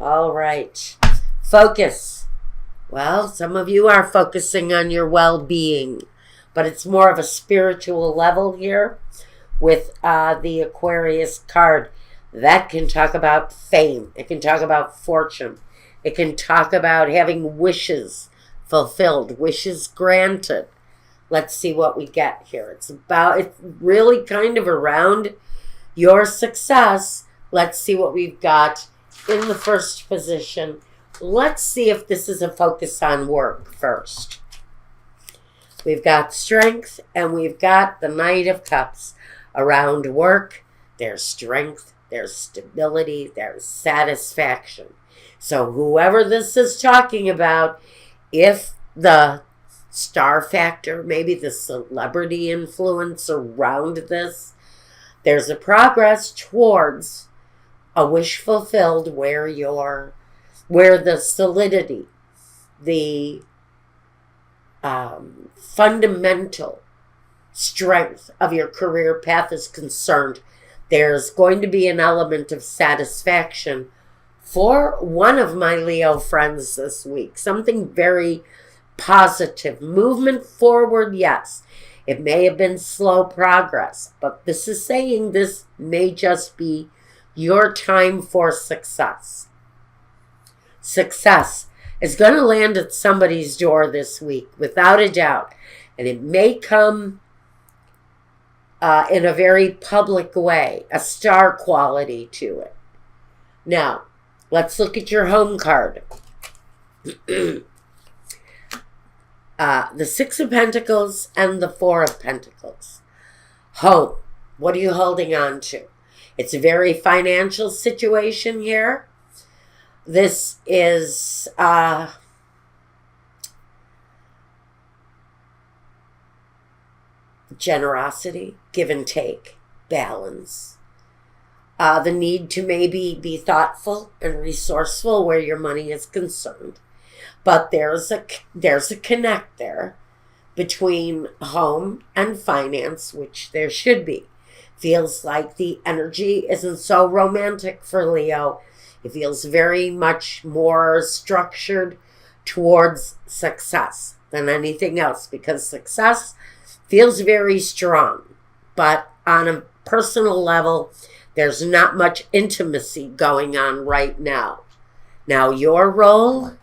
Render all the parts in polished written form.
All right. Focus. Well, some of you are focusing on your well-being, but it's more of a spiritual level here with the Aquarius card. That can talk about fame. It can talk about fortune. It can talk about having wishes fulfilled, wishes granted. Let's see what we get here. It's really kind of around your success. Let's see what we've got in the first position. Let's see if this is a focus on work first. We've got strength and we've got the Knight of Cups. Around work, there's strength, there's stability, there's satisfaction. So whoever this is talking about, if the star factor, maybe the celebrity influence around this, there's a progress towards a wish fulfilled where the solidity, the fundamental strength of your career path is concerned. There's going to be an element of satisfaction for one of my Leo friends this week. Something very positive. Movement forward, yes. It may have been slow progress, but this is saying this may just be your time for success. Success is going to land at somebody's door this week, without a doubt. And it may come in a very public way, a star quality to it. Now, let's look at your home card. The Six of Pentacles and the Four of Pentacles. Home. What are you holding on to? It's a very financial situation here. This is generosity, give and take, balance. The need to maybe be thoughtful and resourceful where your money is concerned. But there's a connect there between home and finance, which there should be. Feels like the energy isn't so romantic for Leo. It feels very much more structured towards success than anything else, because success feels very strong. But on a personal level, there's not much intimacy going on right now. Now, your role,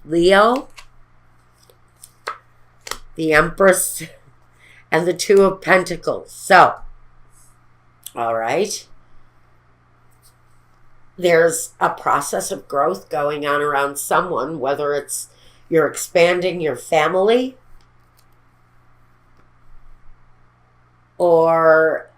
Leo, the Empress, and the Two of Pentacles. So, all right. There's a process of growth going on around someone, whether it's you're expanding your family or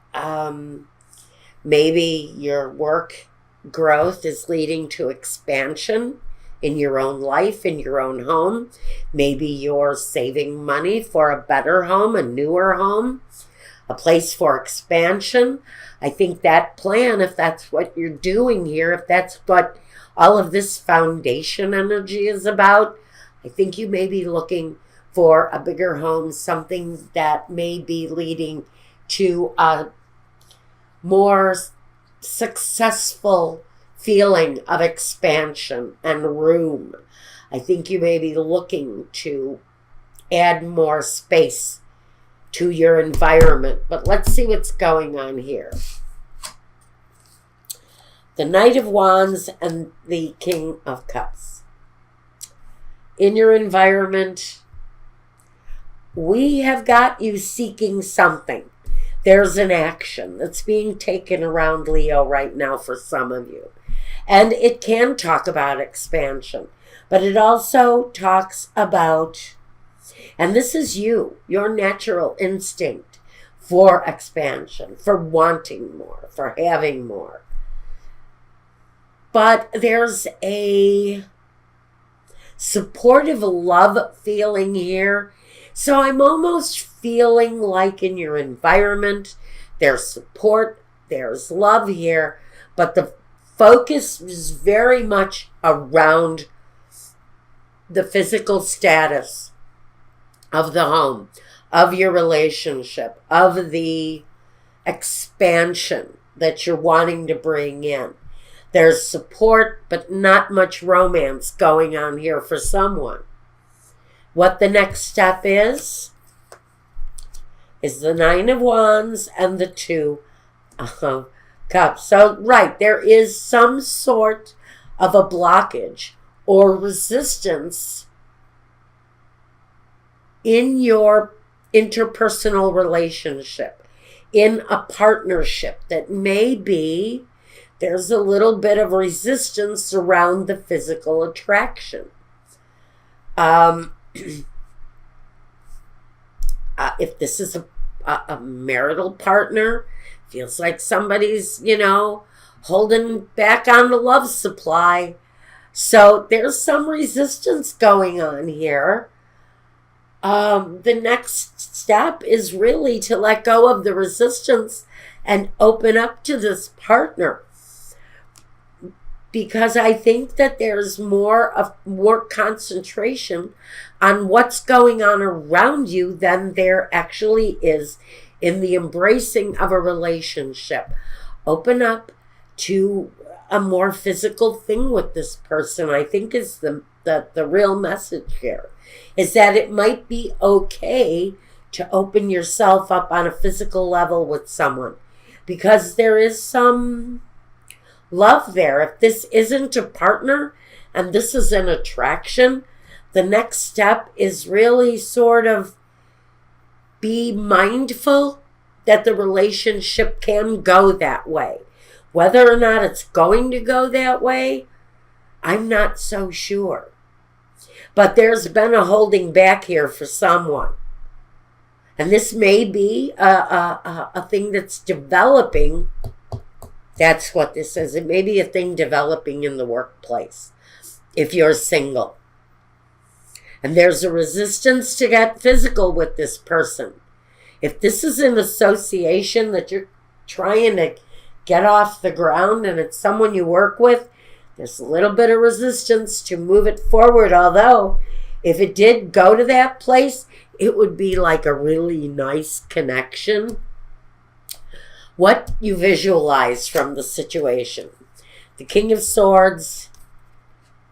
maybe your work growth is leading to expansion in your own life, in your own home. Maybe you're saving money for a better home, a newer home, a place for expansion. I think that plan, if that's what you're doing here, if that's what all of this foundation energy is about, I think you may be looking for a bigger home, something that may be leading to a more successful feeling of expansion and room. I think you may be looking to add more space to your environment. But let's see what's going on here. The Knight of Wands and the King of Cups. In your environment, we have got you seeking something. There's an action that's being taken around Leo right now for some of you. And it can talk about expansion, but it also talks about, and this is you, your natural instinct for expansion, for wanting more, for having more. But there's a supportive love feeling here. So I'm almost feeling like in your environment, there's support, there's love here, but the focus is very much around the physical status of the home, of your relationship, of the expansion that you're wanting to bring in. There's support, but not much romance going on here for someone. What the next step is the Nine of Wands and the Two of Cups. So, right, there is some sort of a blockage or resistance in your interpersonal relationship, in a partnership that maybe there's a little bit of resistance around the physical attraction. If this is a marital partner, feels like somebody's, holding back on the love supply. So there's some resistance going on here. The next step is really to let go of the resistance and open up to this partner. Because I think that there's more concentration on what's going on around you than there actually is in the embracing of a relationship. Open up to a more physical thing with this person, I think is the real message here. Is that it might be okay to open yourself up on a physical level with someone. Because there is some love there. If this isn't a partner and this is an attraction, the next step is really sort of be mindful that the relationship can go that way. Whether or not it's going to go that way, I'm not so sure. But there's been a holding back here for someone. And this may be a thing that's developing. That's what this is. It may be a thing developing in the workplace if you're single. And there's a resistance to get physical with this person. If this is an association that you're trying to get off the ground and it's someone you work with, there's a little bit of resistance to move it forward. Although, if it did go to that place, it would be like a really nice connection. What you visualize from the situation. The King of Swords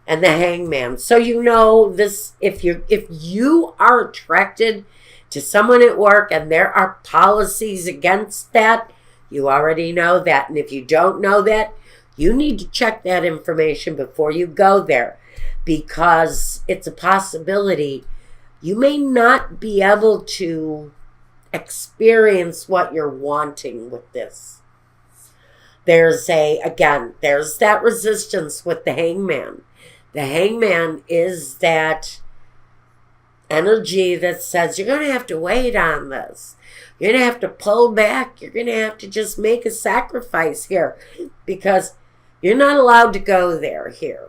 and the Hangman. So you know this, if you are attracted to someone at work and there are policies against that, you already know that. And if you don't know that, you need to check that information before you go there, because it's a possibility you may not be able to experience what you're wanting with this. There's that resistance with the Hangman. The Hangman is that energy that says you're going to have to wait on this. You're going to have to pull back. You're going to have to just make a sacrifice here, because you're not allowed to go there here.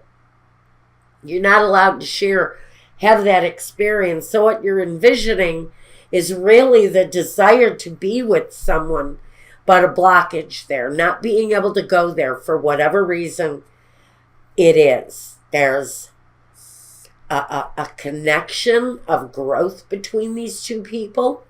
You're not allowed to have that experience. So what you're envisioning is really the desire to be with someone, but a blockage there, not being able to go there for whatever reason it is. There's a connection of growth between these two people.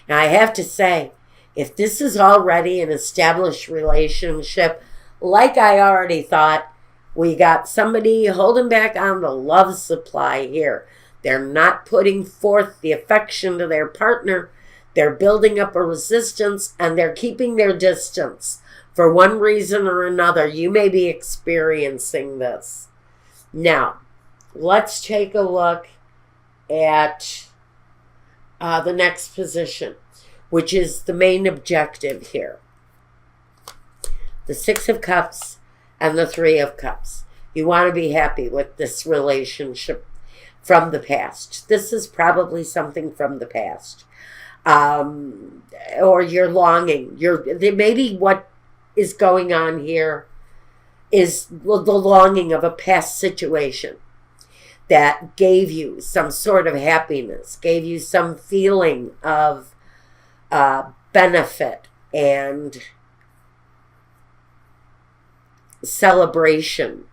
Now, I have to say, if this is already an established relationship, like I already thought, we got somebody holding back on the love supply here. They're not putting forth the affection to their partner. They're building up a resistance, and they're keeping their distance. For one reason or another, you may be experiencing this. Now, let's take a look at the next position, which is the main objective here. The Six of Cups and the Three of Cups. You want to be happy with this relationship from the past. This is probably something from the past. Or you're longing. Maybe what is going on here is the longing of a past situation that gave you some sort of happiness, gave you some feeling of benefit and celebration.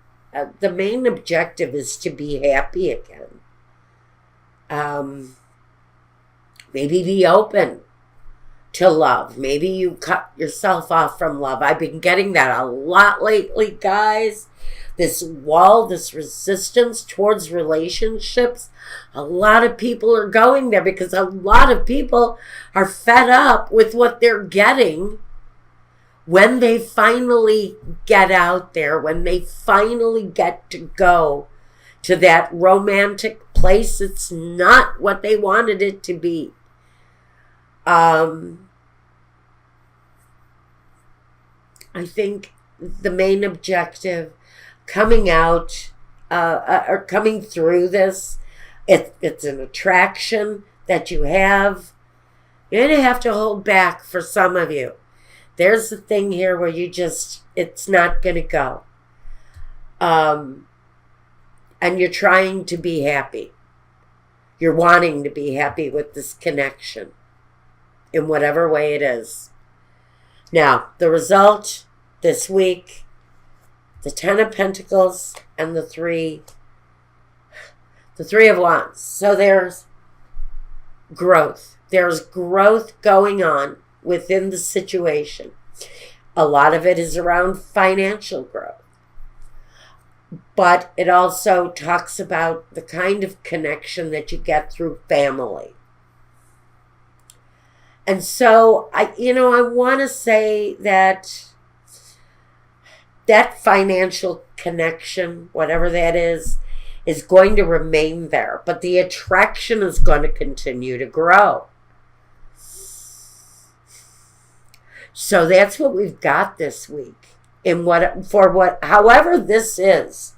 The main objective is to be happy again. Maybe be open to love. Maybe you cut yourself off from love. I've been getting that a lot lately, guys. This wall, this resistance towards relationships. A lot of people are going there because a lot of people are fed up with what they're getting when they finally get out there, when they finally get to go to that romantic place. It's not what they wanted it to be. I think the main objective coming out or coming through this, it's an attraction that you have. You're going to have to hold back for some of you. There's the thing here where it's not going to go. And you're trying to be happy. You're wanting to be happy with this connection in whatever way it is. Now, the result this week, the 10 of Pentacles and the 3 of Wands. So there's growth. There's growth going on within the situation. A lot of it is around financial growth. But it also talks about the kind of connection that you get through family. And so, I want to say that financial connection, whatever that is going to remain there. But the attraction is going to continue to grow. So that's what we've got this week. However this is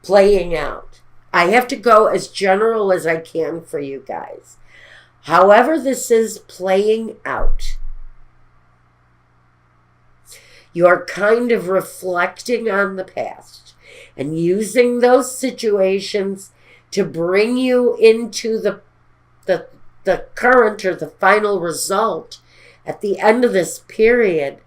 playing out. I have to go as general as I can for you guys. However this is playing out, you're kind of reflecting on the past and using those situations to bring you into the current or the final result at the end of this period.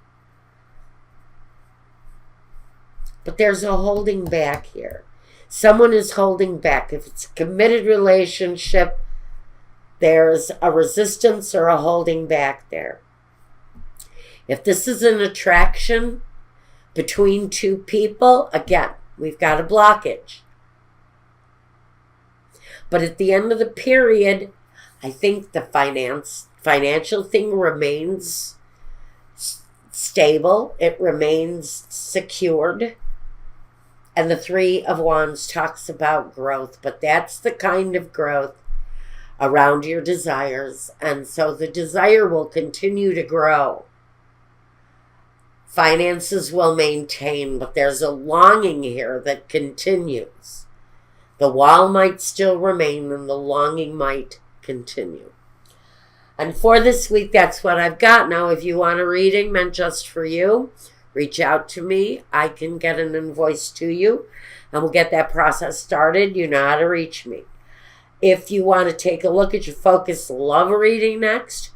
But there's a holding back here. Someone is holding back. If it's a committed relationship, there's a resistance or a holding back there. If this is an attraction between two people, again, we've got a blockage. But at the end of the period, I think the financial thing remains stable. It remains secured. And the 3 of Wands talks about growth. But that's the kind of growth around your desires. And so the desire will continue to grow. Finances will maintain, but there's a longing here that continues. The wall might still remain and the longing might continue. And for this week, that's what I've got. Now, if you want a reading meant just for you, reach out to me. I can get an invoice to you and we'll get that process started. You know how to reach me. If you want to take a look at your Focus Love reading next,